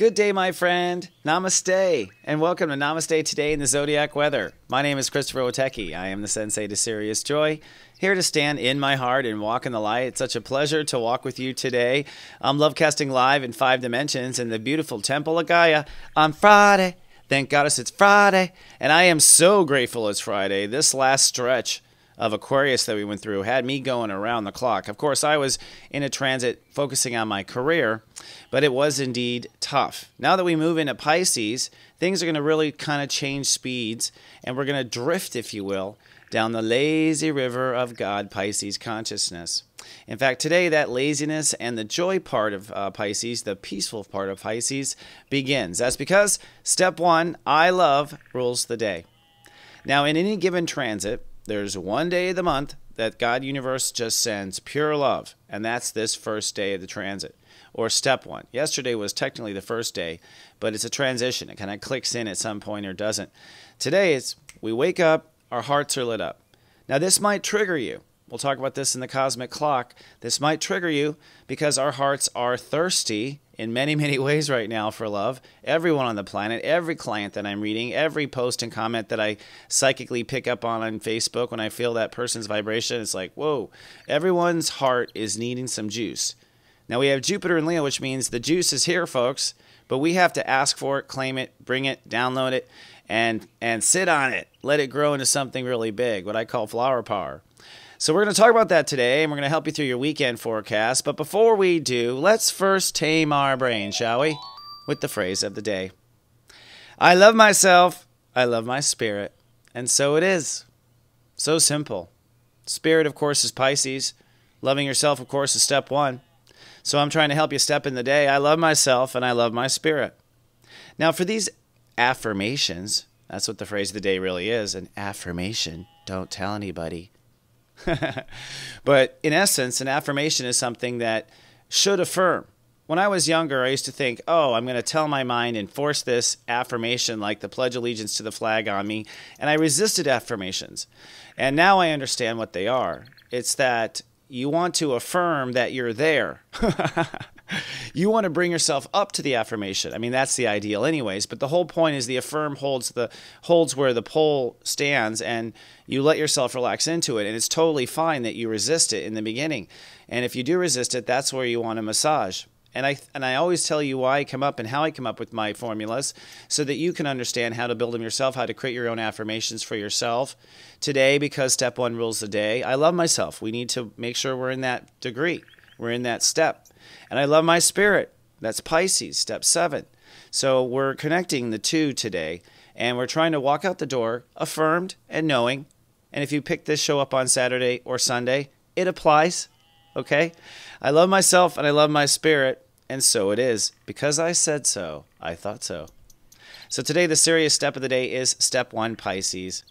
Good day, my friend. Namaste, and welcome to Namaste Today in the Zodiac Weather. My name is Stepº1 Witecki. I am the sensei to Sirius Joy, here to stand in my heart and walk in the light. It's such a pleasure to walk with you today. I'm love casting live in 5 dimensions in the beautiful Temple of Gaia on Friday. Thank Goddess it's Friday, and I am so grateful it's Friday. This last stretch of Aquarius that we went through had me going around the clock. Of course, I was in a transit focusing on my career, but it was indeed tough. Now that we move into Pisces, things are going to really kind of change speeds, and we're going to drift, if you will, down the lazy river of God Pisces consciousness. In fact, today that laziness and the joy part of Pisces, the peaceful part of Pisces, begins. That's because step 1, I love, rules the day. Now, in any given transit, there's one day of the month that God Universe just sends pure love, and that's this first day of the transit, or step 1. Yesterday was technically the first day, but it's a transition. It kind of clicks in at some point or doesn't. Today, we wake up, our hearts are lit up. Now, this might trigger you. We'll talk about this in the cosmic clock. This might trigger you because our hearts are thirsty in many, many ways right now for love. Everyone on the planet, every client that I'm reading, every post and comment that I psychically pick up on Facebook, when I feel that person's vibration, it's like, whoa, everyone's heart is needing some juice. Now we have Jupiter in Leo, which means the juice is here, folks, but we have to ask for it, claim it, bring it, download it, and sit on it. Let it grow into something really big, what I call flower power. So we're going to talk about that today, and we're going to help you through your weekend forecast. But before we do, let's first tame our brain, shall we? With the phrase of the day. I love myself, I love my spirit, and so it is. So simple. Spirit, of course, is Pisces. Loving yourself, of course, is step 1. So I'm trying to help you step in the day. I love myself, and I love my spirit. Now, for these affirmations, that's what the phrase of the day really is, an affirmation. Don't tell anybody. But in essence, an affirmation is something that should affirm. When I was younger, I used to think, oh, I'm going to tell my mind and force this affirmation like the Pledge Allegiance to the flag on me. And I resisted affirmations. And now I understand what they are. It's that you want to affirm that you're there. You want to bring yourself up to the affirmation. I mean, that's the ideal anyways, but the whole point is the affirm holds where the pole stands, and you let yourself relax into it, and it's totally fine that you resist it in the beginning. And if you do resist it, that's where you want to massage. And I always tell you why I come up and how I come up with my formulas so that you can understand how to build them yourself, how to create your own affirmations for yourself. Today, because step 1 rules the day, I love myself. We need to make sure we're in that degree. We're in that step. And I love my spirit. That's Pisces, step 7. So we're connecting the two today, and we're trying to walk out the door affirmed and knowing. And if you pick this show up on Saturday or Sunday, it applies. Okay? I love myself and I love my spirit, and so it is. Because I said so, I thought so. So today the serious step of the day is step 1, Pisces.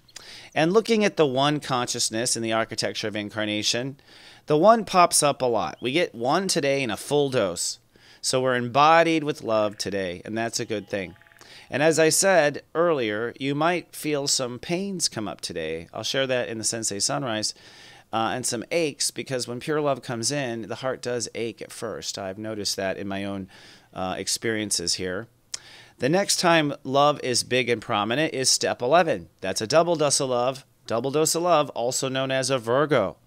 And looking at the one consciousness in the architecture of incarnation, the one pops up a lot. We get one today in a full dose. So we're embodied with love today, and that's a good thing. And as I said earlier, you might feel some pains come up today. I'll share that in the Sensei Sunrise. And some aches, because when pure love comes in, the heart does ache at first. I've noticed that in my own experiences here. The next time love is big and prominent is step 11. That's a double dose of love, also known as a Virgo.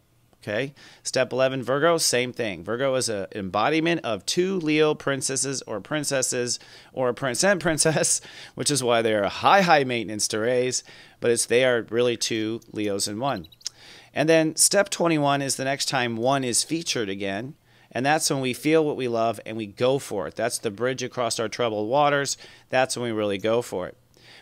Okay, step 11, Virgo, same thing. Virgo is an embodiment of 2 Leo princesses or a prince and princess, which is why they are high maintenance to raise, but they are really 2 Leos in 1. And then step 21 is the next time 1 is featured again, and that's when we feel what we love and we go for it. That's the bridge across our troubled waters. That's when we really go for it.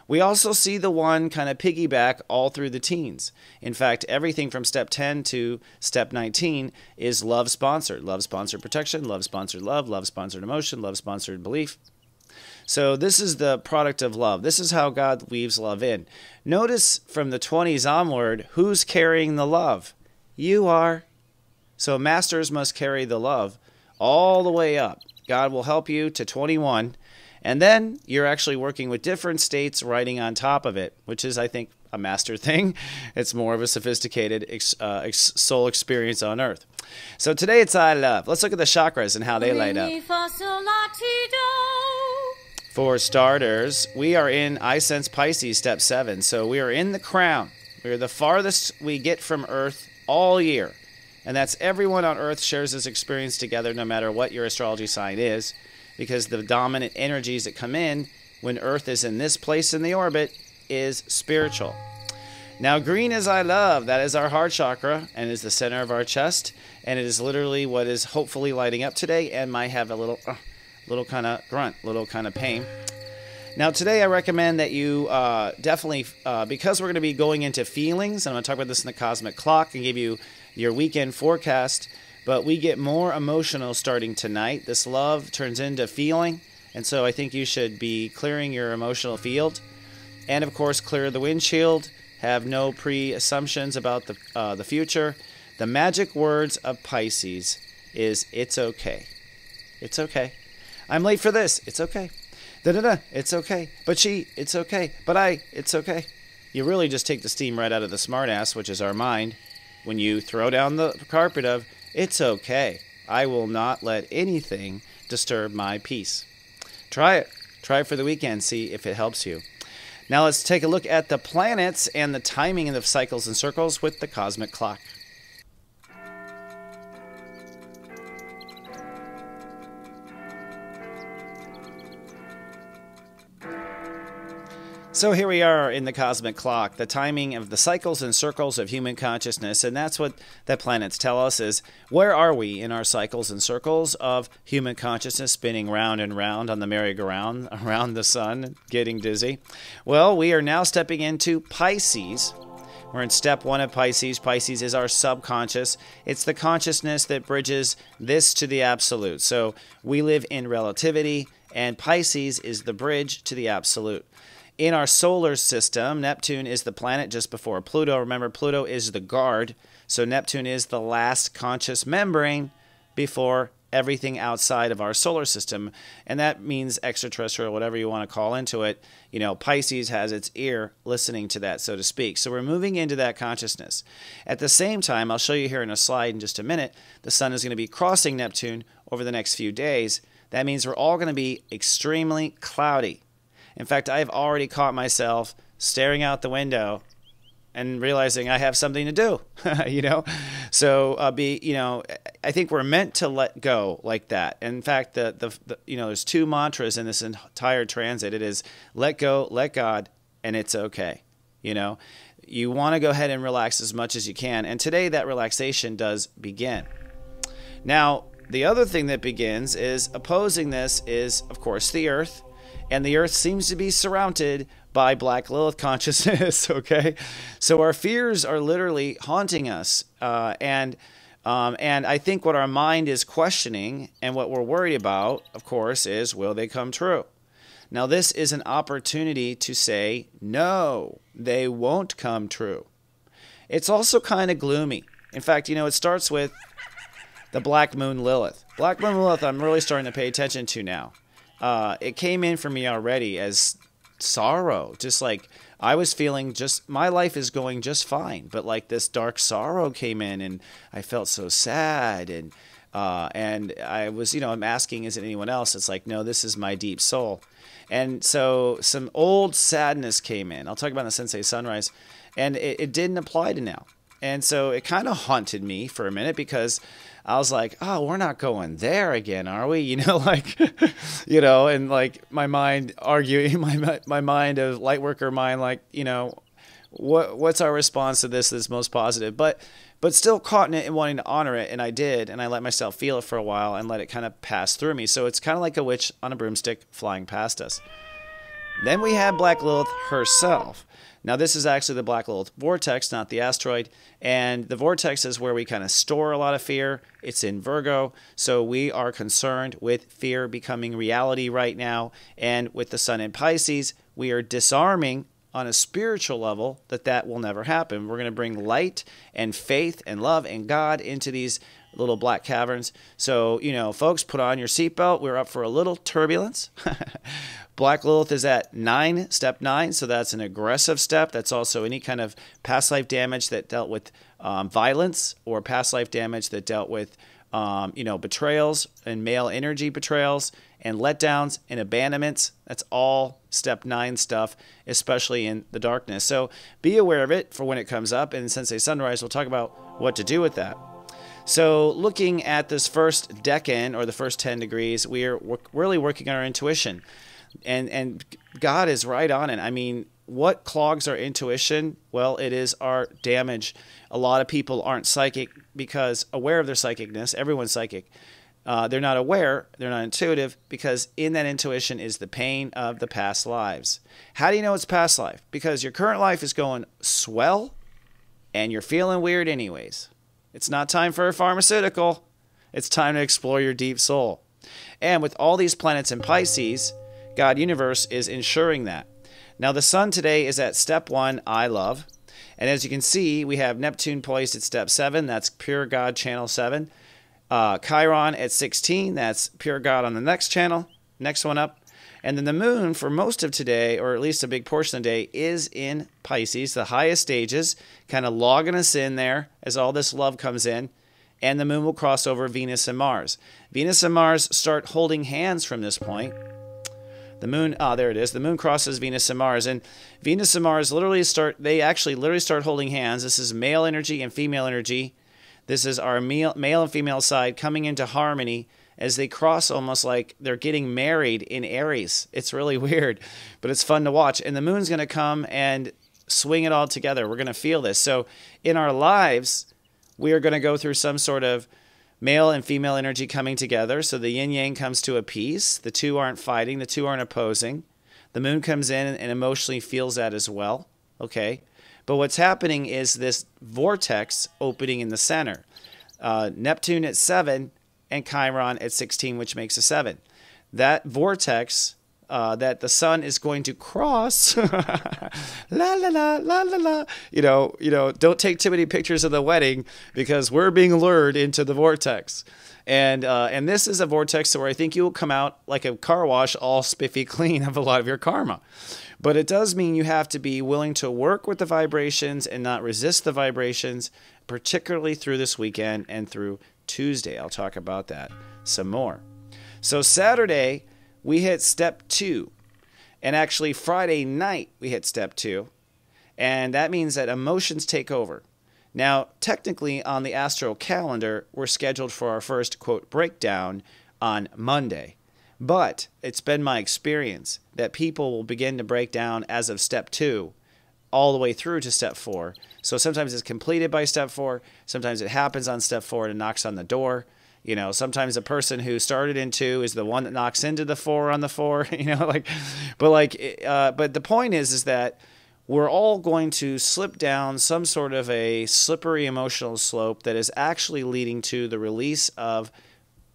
We also see the 1 kind of piggyback all through the teens. In fact, everything from step 10 to step 19 is love-sponsored. Love-sponsored protection, love-sponsored love, love-sponsored emotion, love-sponsored belief. So this is the product of love. This is how God weaves love in. Notice from the 20s onward, who's carrying the love? You are. So masters must carry the love all the way up. God will help you to 21. And then you're actually working with different states writing on top of it, which is, I think, a master thing. It's more of a sophisticated soul experience on Earth. So today it's I love. Let's look at the chakras and how they light up. For starters, we are in I Sense Pisces, step 7. So we are in the crown. We are the farthest we get from Earth all year. And that's everyone on Earth shares this experience together, no matter what your astrology sign is, because the dominant energies that come in when Earth is in this place in the orbit is spiritual. Now, green is I love. That is our heart chakra and is the center of our chest. And it is literally what is hopefully lighting up today and might have a little kind of grunt, little kind of pain. Now, today I recommend that you definitely, because we're going to be going into feelings, and I'm going to talk about this in the cosmic clock and give you your weekend forecast, but we get more emotional starting tonight. This love turns into feeling, and so I think you should be clearing your emotional field. And, of course, clear the windshield. Have no pre-assumptions about the future. The magic words of Pisces is, it's okay. It's okay. I'm late for this. It's okay. Da-da-da. It's okay. But she, it's okay. But I, it's okay. You really just take the steam right out of the smartass, which is our mind, when you throw down the carpet of, it's okay. I will not let anything disturb my peace. Try it. Try it for the weekend. See if it helps you. Now let's take a look at the planets and the timing of the cycles and circles with the cosmic clock. So here we are in the cosmic clock, the timing of the cycles and circles of human consciousness, and that's what the planets tell us is, where are we in our cycles and circles of human consciousness spinning round and round on the merry-go-round around the sun, getting dizzy? Well, we are now stepping into Pisces. We're in step 1 of Pisces. Pisces is our subconscious. It's the consciousness that bridges this to the absolute. So we live in relativity, and Pisces is the bridge to the absolute. In our solar system, Neptune is the planet just before Pluto. Remember, Pluto is the guard. So Neptune is the last conscious membrane before everything outside of our solar system. And that means extraterrestrial, whatever you want to call into it. You know, Pisces has its ear listening to that, so to speak. So we're moving into that consciousness. At the same time, I'll show you here in a slide in just a minute, the sun is going to be crossing Neptune over the next few days. That means we're all going to be extremely cloudy. In fact, I've already caught myself staring out the window and realizing I have something to do, you know? So, I think we're meant to let go like that. In fact, there's 2 mantras in this entire transit. It is let go, let God, and it's okay. You know, you want to go ahead and relax as much as you can. And today that relaxation does begin. Now, the other thing that begins is opposing this is, of course, the Earth. And the Earth seems to be surrounded by Black Lilith consciousness, okay? So our fears are literally haunting us. And I think what our mind is questioning and what we're worried about, of course, is will they come true? Now, this is an opportunity to say, no, they won't come true. It's also kind of gloomy. In fact, you know, it starts with the Black Moon Lilith. Black Moon Lilith, I'm really starting to pay attention to now. It came in for me already as sorrow, just like I was feeling my life is going just fine, but like this dark sorrow came in and I felt so sad and I was, I'm asking, is it anyone else? It's like, no, this is my deep soul. And so some old sadness came in. I'll talk about the Sensei Sunrise, and it didn't apply to now. And so it kind of haunted me for a minute because I was like, oh, we're not going there again, are we? And like my mind arguing, my mind of lightworker mind, like, what's our response to this that's most positive? But still caught in it and wanting to honor it, and I did, and I let myself feel it for a while and let it kind of pass through me. So it's kind of like a witch on a broomstick flying past us. Then we have Black Lilith herself. Now, this is actually the Black Lilith vortex, not the asteroid. And the vortex is where we kind of store a lot of fear. It's in Virgo. So we are concerned with fear becoming reality right now. And with the sun in Pisces, we are disarming on a spiritual level that will never happen. We're going to bring light and faith and love and God into these little black caverns. So, folks, put on your seatbelt. We're up for a little turbulence. Black Lilith is at step 9, so that's an aggressive step. That's also any kind of past life damage that dealt with violence or past life damage that dealt with, betrayals and male energy betrayals and letdowns and abandonments. That's all step 9 stuff, especially in the darkness. So be aware of it for when it comes up. And in Sensei Sunrise, we'll talk about what to do with that. So looking at this first decan, or the first 10 degrees, we are really working on our intuition. And God is right on it. I mean, what clogs our intuition? Well, it is our damage. A lot of people aren't psychic because aware of their psychicness. Everyone's psychic. They're not aware. They're not intuitive because in that intuition is the pain of the past lives. How do you know it's past life? Because your current life is going swell and you're feeling weird anyways. It's not time for a pharmaceutical. It's time to explore your deep soul. And with all these planets in Pisces, God Universe is ensuring that. Now, the sun today is at step 1, I love. And as you can see, we have Neptune poised at step 7. That's pure God channel 7. Chiron at 16. That's pure God on the next channel. Next one up. And then the moon for most of today, or at least a big portion of the day, is in Pisces, the highest stages, kind of logging us in there as all this love comes in. And the moon will cross over Venus and Mars. Venus and Mars start holding hands from this point. The moon, there it is. The moon crosses Venus and Mars. And Venus and Mars literally start holding hands. This is male energy and female energy. This is our male and female side coming into harmony as they cross, almost like they're getting married in Aries. It's really weird, but it's fun to watch. And the moon's going to come and swing it all together. We're going to feel this. So in our lives, we are going to go through some sort of male and female energy coming together. So the yin-yang comes to a peace. The two aren't fighting. The two aren't opposing. The moon comes in and emotionally feels that as well. Okay. But what's happening is this vortex opening in the center. Neptune at 7 and Chiron at 16, which makes a 7. That vortex that the sun is going to cross, la la la la la la. You know, don't take too many pictures of the wedding because we're being lured into the vortex. And this is a vortex where I think you will come out like a car wash, all spiffy clean of a lot of your karma. But it does mean you have to be willing to work with the vibrations and not resist the vibrations, particularly through this weekend and through Tuesday. I'll talk about that some more. So Saturday, we hit step 2. And actually Friday night, we hit step 2. And that means that emotions take over. Now, technically on the astro calendar, we're scheduled for our first, quote, breakdown on Monday. But it's been my experience that people will begin to break down as of step 2 all the way through to step 4. So sometimes it's completed by step 4. Sometimes it happens on step 4 and it knocks on the door. You know, sometimes the person who started in 2 is the one that knocks into the 4 on the 4. You know, but the point is that we're all going to slip down some sort of a slippery emotional slope that is actually leading to the release of,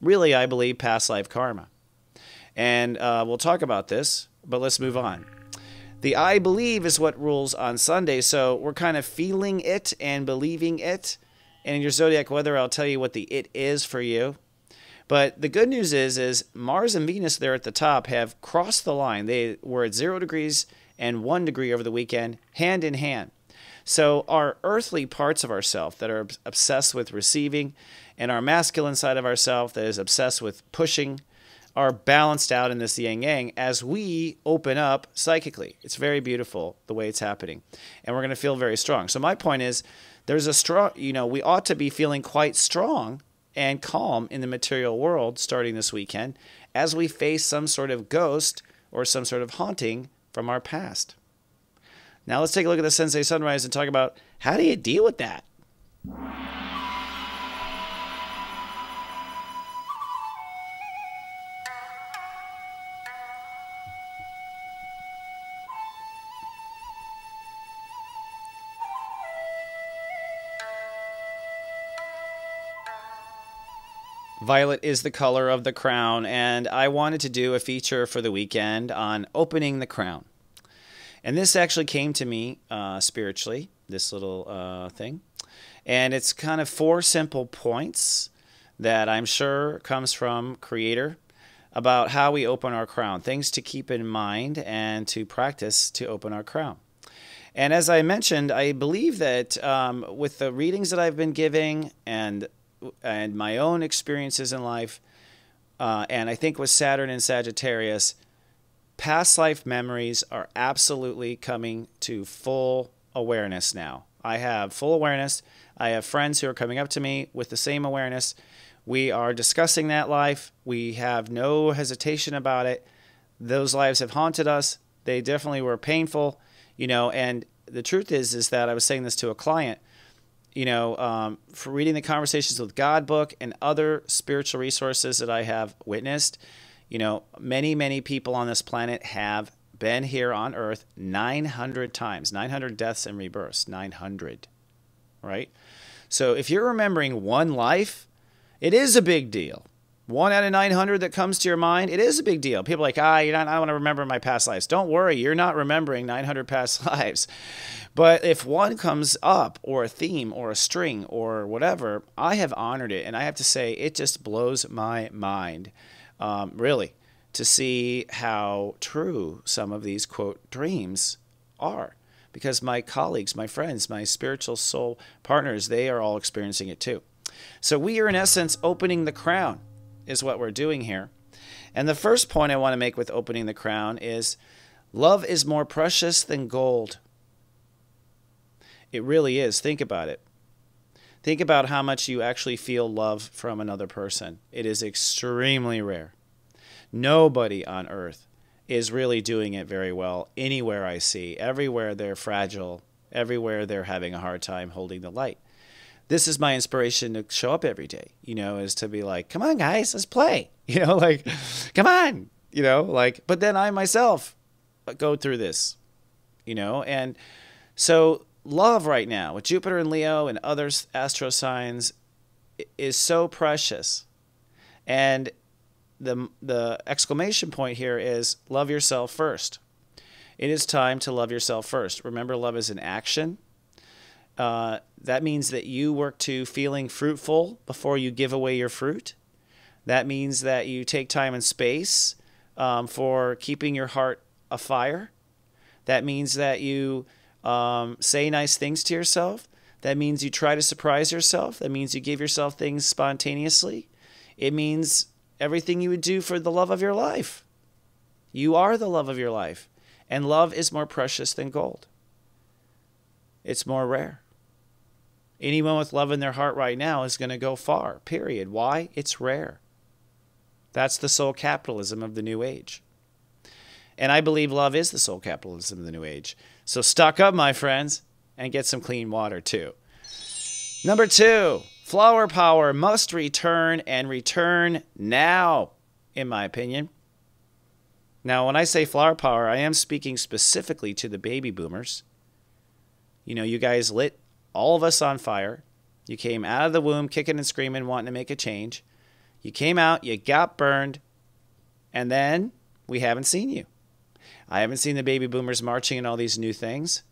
really, I believe, past life karma. And we'll talk about this, but let's move on. The I believe is what rules on Sunday, so we're kind of feeling it and believing it. And in your zodiac weather, I'll tell you what the it is for you. But the good news is Mars and Venus there at the top have crossed the line. They were at 0 degrees and 1 degree over the weekend, hand in hand. So our earthly parts of ourselves that are obsessed with receiving and our masculine side of ourselves that is obsessed with pushing are balanced out in this yin-yang as we open up psychically. It's very beautiful the way it's happening. And we're going to feel very strong. So my point is there's a strong, we ought to be feeling quite strong and calm in the material world starting this weekend as we face some sort of ghost or some sort of haunting from our past. Now let's take a look at the Sensei Sunrise and talk about how do you deal with that? Violet is the color of the crown, and I wanted to do a feature for the weekend on opening the crown. And this actually came to me spiritually, this little thing. And it's kind of 4 simple points that I'm sure comes from Creator about how we open our crown, things to keep in mind and to practice to open our crown. And as I mentioned, I believe that with the readings that I've been giving and my own experiences in life, And I think with Saturn and Sagittarius, past life memories are absolutely coming to full awareness now. I have full awareness. I have friends who are coming up to me with the same awareness. We are discussing that life. We have no hesitation about it. Those lives have haunted us. They definitely were painful, and the truth is that I was saying this to a client, for reading the Conversations with God book and other spiritual resources that I have witnessed, many, many people on this planet have been here on Earth 900 times, 900 deaths and rebirths, 900, right? So if you're remembering one life, it is a big deal. 1 out of 900 that comes to your mind, it is a big deal. People are like, I don't want to remember my past lives. Don't worry, you're not remembering 900 past lives. But if one comes up, or a theme, or a string, or whatever, I have honored it. And I have to say, it just blows my mind, really, to see how true some of these, quote, dreams are. Because my colleagues, my friends, my spiritual soul partners, they are all experiencing it too. So we are, in essence, opening the crown, is what we're doing here. And the first point I want to make with opening the crown is love is more precious than gold. It really is. Think about it. Think about how much you actually feel love from another person. It is extremely rare. Nobody on earth is really doing it very well anywhere I see. Everywhere they're fragile. Everywhere they're having a hard time holding the light. This is my inspiration to show up every day, is to be like, come on, guys, let's play. Come on, but then I myself go through this, and so love right now with Jupiter and Leo and other astro signs is so precious. And the exclamation point here is love yourself first. It is time to love yourself first. Remember, love is an action. That means that you work to feeling fruitful before you give away your fruit. That means that you take time and space for keeping your heart afire. That means that you say nice things to yourself. That means you try to surprise yourself. That means you give yourself things spontaneously. It means everything you would do for the love of your life. You are the love of your life. And love is more precious than gold. It's more rare. Anyone with love in their heart right now is going to go far, period. Why? It's rare. That's the soul capitalism of the new age. And I believe love is the soul capitalism of the new age. So stock up, my friends, and get some clean water too. Number 2, flower power must return, and return now, in my opinion. Now, when I say flower power, I am speaking specifically to the baby boomers. You guys lit all of us on fire. You came out of the womb kicking and screaming, wanting to make a change. You came out, you got burned, and then we haven't seen you. I haven't seen the baby boomers marching in all these new things.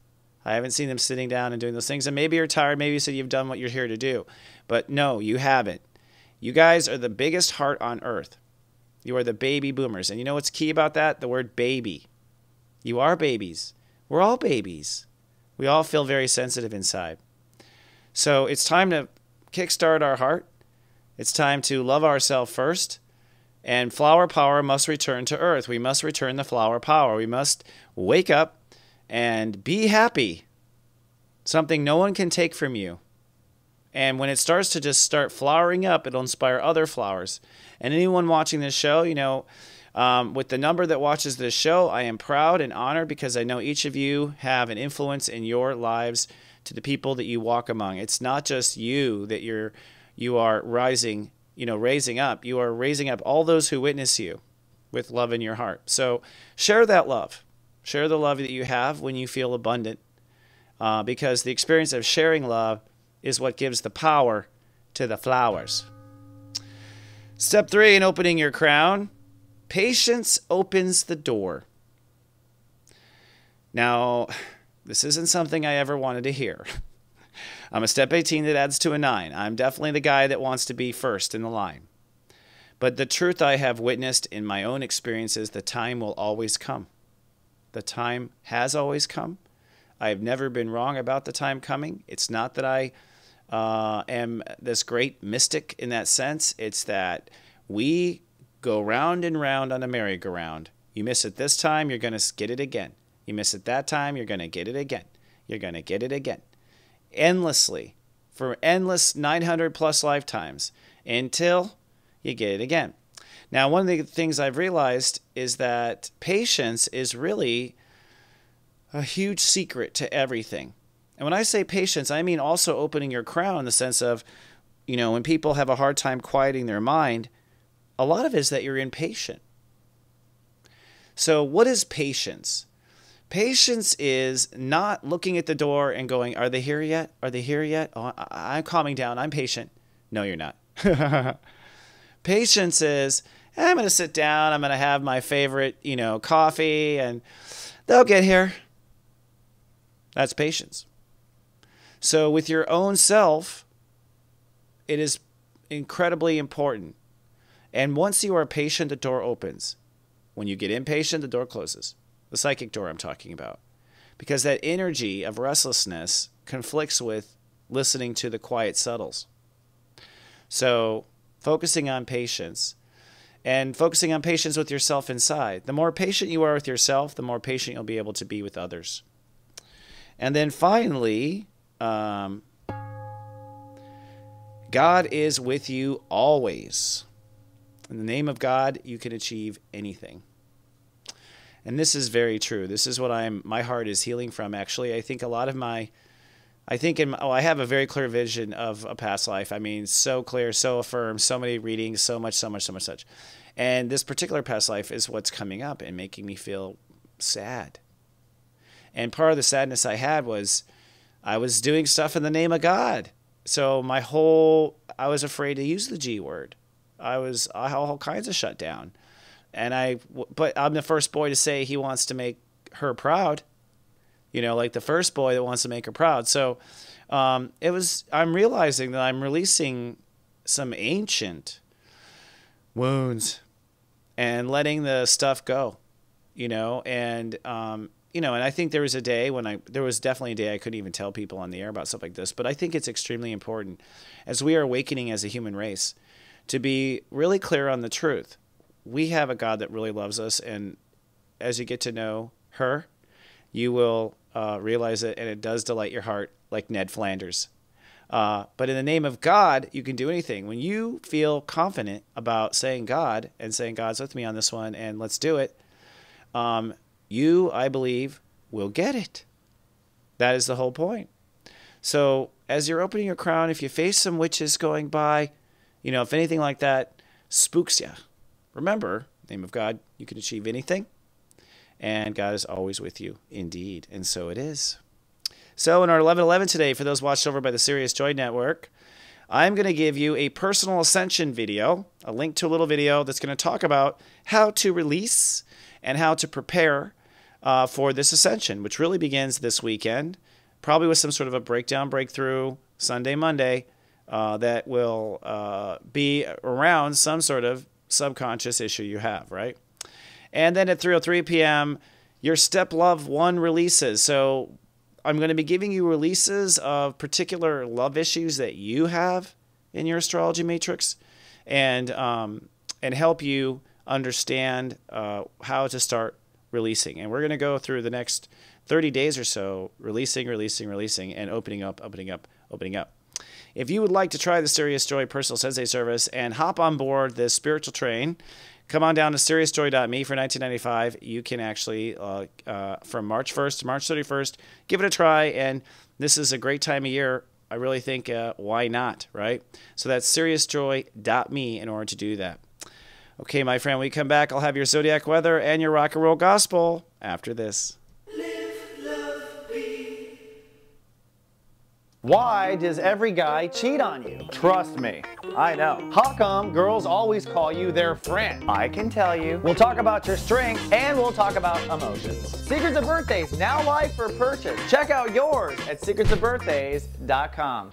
I haven't seen them sitting down and doing those things. And maybe you're tired. Maybe you said you've done what you're here to do. But no, you haven't. You guys are the biggest heart on earth. You are the baby boomers. And you know what's key about that? The word baby. You are babies. We're all babies. We all feel very sensitive inside. So it's time to kickstart our heart. It's time to love ourselves first. And flower power must return to earth. We must return the flower power. We must wake up and be happy. Something no one can take from you. And when it starts to just start flowering up, it'll inspire other flowers. And anyone watching this show, with the number that watches this show, I am proud and honored because I know each of you have an influence in your lives to the people that you walk among. It's not just you that you are raising up. You are raising up all those who witness you with love in your heart. So share that love. Share the love that you have when you feel abundant, because the experience of sharing love is what gives the power to the flowers. Step 3 in opening your crown. Patience opens the door. Now, this isn't something I ever wanted to hear. I'm a step 18 that adds to a 9. I'm definitely the guy that wants to be first in the line. But the truth I have witnessed in my own experience is the time will always come. The time has always come. I have never been wrong about the time coming. It's not that I am this great mystic in that sense. It's that we go round and round on a merry-go-round. You miss it this time, you're going to get it again. You miss it that time, you're going to get it again. You're going to get it again. Endlessly, for endless 900 plus lifetimes, until you get it again. Now, one of the things I've realized is that patience is really a huge secret to everything. And when I say patience, I mean also opening your crown in the sense of, you know, when people have a hard time quieting their mind, a lot of it is that you're impatient. So what is patience? Patience is not looking at the door and going, are they here yet? Are they here yet? Oh, I'm calming down. I'm patient. No, you're not. Patience is, I'm going to sit down. I'm going to have my favorite, you know, coffee, and they'll get here. That's patience. So with your own self, it is incredibly important. And once you are patient, the door opens. When you get impatient, the door closes. The psychic door I'm talking about. Because that energy of restlessness conflicts with listening to the quiet subtles. So focusing on patience, and focusing on patience with yourself inside. The more patient you are with yourself, the more patient you'll be able to be with others. And then finally, God is with you always. In the name of God, you can achieve anything. And this is very true. This is what my heart is healing from, actually. I think a lot of I have a very clear vision of a past life. I mean, so clear, so affirmed, so many readings, so much. And this particular past life is what's coming up and making me feel sad. And part of the sadness I had was I was doing stuff in the name of God. So I was afraid to use the G word. I all kinds of shut down. But I'm the first boy to say he wants to make her proud. You know, like the first boy that wants to make her proud. So I'm realizing that I'm releasing some ancient wounds and letting the stuff go, you know, and I think there was definitely a day I couldn't even tell people on the air about stuff like this, but I think it's extremely important as we are awakening as a human race to be really clear on the truth. We have a God that really loves us, and as you get to know her, you will realize it, and it does delight your heart, like Ned Flanders. But in the name of God, you can do anything. When you feel confident about saying God and saying God's with me on this one and let's do it, you, I believe, will get it. That is the whole point. So as you're opening your crown, if you face some witches going by, you know, if anything like that spooks you, remember, in the name of God, you can achieve anything. And God is always with you, indeed. And so it is. So in our 11:11 today, for those watched over by the Sirius Joy Network, I'm going to give you a personal ascension video, a link to a little video that's going to talk about how to release and how to prepare for this ascension, which really begins this weekend, probably with some sort of a breakthrough, Sunday, Monday, that will be around some sort of subconscious issue you have, right? And then at 3:03 p.m., your Stepº1 releases. So I'm going to be giving you releases of particular love issues that you have in your astrology matrix, and help you understand how to start releasing. And we're going to go through the next 30 days or so, releasing, and opening up. If you would like to try the Sirius Joy Personal Sensei Service and hop on board this spiritual train, come on down to SiriousJoy.me for $19.95. You can actually, from March 1st to March 31st, give it a try. And this is a great time of year. I really think, why not, right? So that's SiriousJoy.me in order to do that. Okay, my friend, when we come back, I'll have your Zodiac weather and your rock and roll gospel after this. Why does every guy cheat on you? Trust me, I know. How come girls always call you their friend? I can tell you. We'll talk about your strengths, and we'll talk about emotions. Secrets of Birthdays, now live for purchase. Check out yours at secretsofbirthdays.com.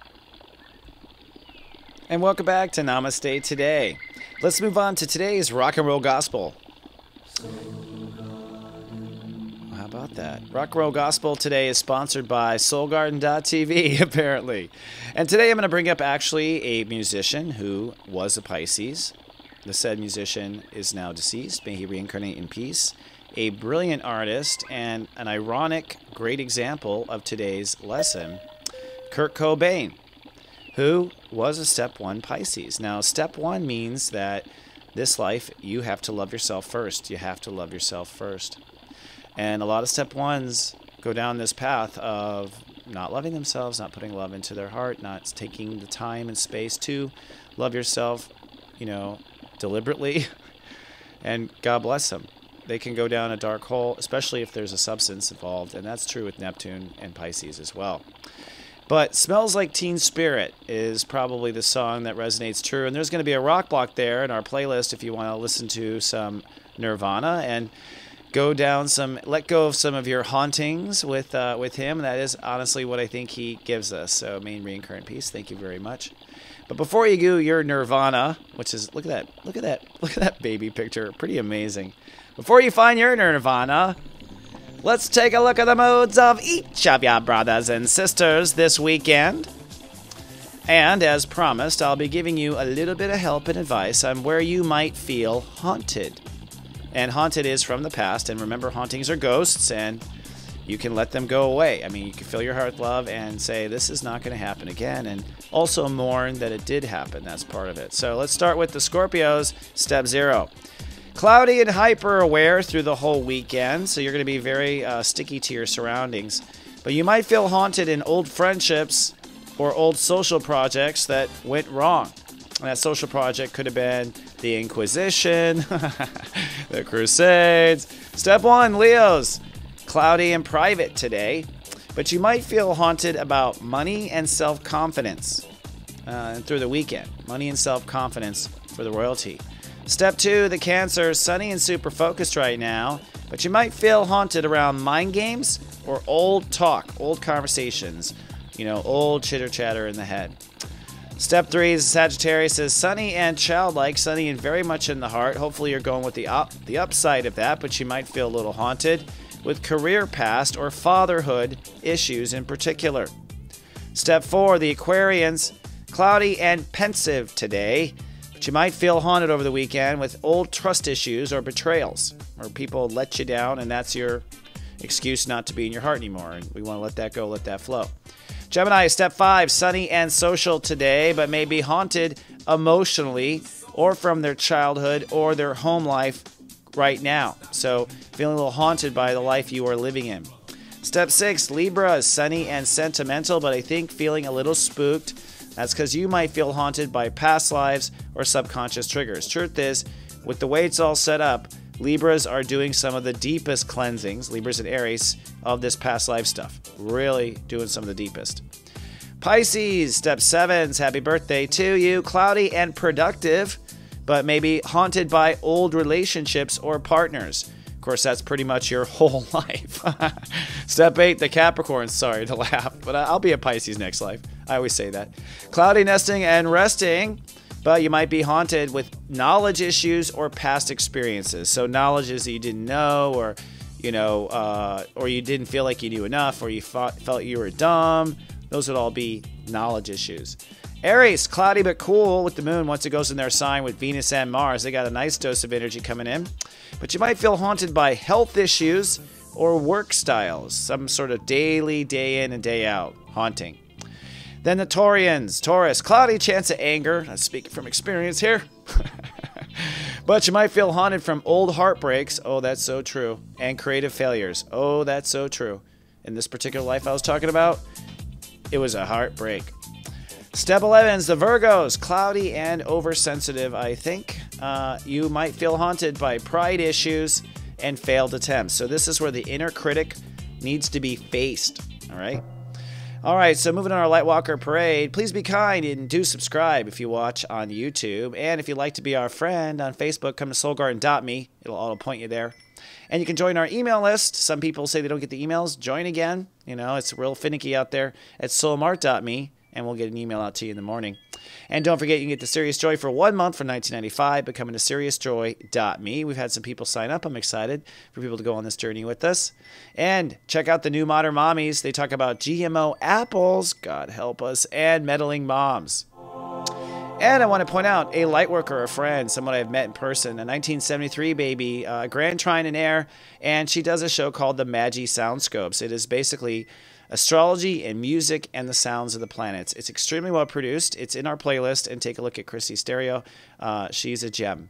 And welcome back to Namaste Today. Let's move on to today's rock and roll gospel. How about that? Rock and Roll Gospel today is sponsored by SoulGarden.tv, apparently. And today I'm going to bring up actually a musician who was a Pisces, The said musician is now deceased. May he reincarnate in peace. A brilliant artist and an ironic great example of today's lesson, Kurt Cobain, who was a step 1 Pisces. Now, step 1 means that this life, you have to love yourself first. You have to love yourself first. And a lot of step 1s go down this path of not loving themselves, not putting love into their heart, not taking the time and space to love yourself, deliberately. And God bless them. They can go down a dark hole, especially if there's a substance involved. And that's true with Neptune and Pisces as well. But Smells Like Teen Spirit is probably the song that resonates true. And there's going to be a rock block there in our playlist if you want to listen to some Nirvana and let go of some of your hauntings with him. That is honestly what I think he gives us. So may he reincarnate in peace. Thank you very much. But before you do your Nirvana, which is, look at that baby picture. Pretty amazing. Before you find your Nirvana, let's take a look at the moods of each of your brothers and sisters this weekend. And as promised, I'll be giving you a little bit of help and advice on where you might feel haunted. And haunted is from the past, and remember, hauntings are ghosts, and you can let them go away. I mean, you can fill your heart with love and say, this is not going to happen again, and also mourn that it did happen. That's part of it. So let's start with the Scorpios, step 0. Cloudy and hyper-aware through the whole weekend, so you're going to be very sticky to your surroundings. But you might feel haunted in old friendships or old social projects that went wrong. And that social project could have been the Inquisition, the Crusades. Step 1, Leos. Cloudy and private today, but you might feel haunted about money and self-confidence through the weekend. Money and self-confidence for the royalty. Step 2, the Cancer, sunny and super focused right now, but you might feel haunted around mind games or old talk, old conversations, old chitter-chatter in the head. Step 3 is Sagittarius, says sunny and childlike, sunny and very much in the heart. Hopefully you're going with the upside of that, but you might feel a little haunted with career past or fatherhood issues in particular. Step 4, the Aquarians, cloudy and pensive today, but you might feel haunted over the weekend with old trust issues or betrayals, or people let you down and that's your excuse not to be in your heart anymore. And we want to let that go, let that flow. Gemini, step 5, sunny and social today, but may be haunted emotionally or from their childhood or their home life right now. So feeling a little haunted by the life you are living in. Step 6, Libra, is sunny and sentimental, but I think feeling a little spooked. That's because you might feel haunted by past lives or subconscious triggers. Truth is, with the way it's all set up, Libras are doing some of the deepest cleansings, Libras and Aries, of this past life stuff. Really doing some of the deepest. Pisces, step 7, happy birthday to you. Cloudy and productive, but maybe haunted by old relationships or partners. Of course, that's pretty much your whole life. Step 8, the Capricorn. Sorry to laugh, but I'll be a Pisces next life. I always say that. Cloudy, nesting, and resting, but you might be haunted with knowledge issues or past experiences. So knowledge is that you didn't know, or or you didn't feel like you knew enough, or you felt you were dumb. Those would all be knowledge issues. Aries, cloudy but cool with the moon once it goes in their sign with Venus and Mars. They got a nice dose of energy coming in. But you might feel haunted by health issues or work styles. Some sort of daily, day in and day out haunting. Then the Taurians. Taurus, cloudy chance of anger. I'm speaking from experience here. But you might feel haunted from old heartbreaks. Oh, that's so true. And creative failures. Oh, that's so true. In this particular life I was talking about, it was a heartbreak. Step 11 is the Virgos. Cloudy and oversensitive, I think. You might feel haunted by pride issues and failed attempts. So this is where the inner critic needs to be faced. All right? All right, so moving on our Lightwalker Parade, please be kind and do subscribe if you watch on YouTube. And if you'd like to be our friend on Facebook, come to soulgarden.me. It'll auto-point you there. And you can join our email list. Some people say they don't get the emails. Join again. It's real finicky out there at soulmart.me, and we'll get an email out to you in the morning. And don't forget, you can get the Sirius Joy for 1 month for $19.95 by coming to SiriusJoy.me. We've had some people sign up. I'm excited for people to go on this journey with us. And check out the new Modern Mommies. They talk about GMO apples, God help us, and meddling moms. And I want to point out a light worker, a friend, someone I've met in person, a 1973 baby, Grand Trine in Air, and she does a show called the Magi Soundscopes. It is basically astrology and music and the sounds of the planets. It's extremely well produced. It's in our playlist, and take a look at Chrissy Stereo. She's a gem.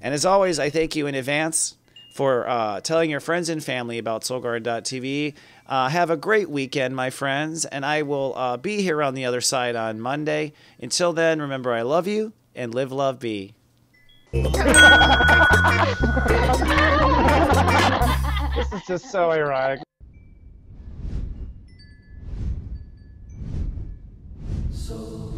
And as always, I thank you in advance for telling your friends and family about soulgarden.tv. Have a great weekend, my friends, and I will be here on the other side on Monday. Until then, remember, I love you, and live, love, be. This is just so ironic. So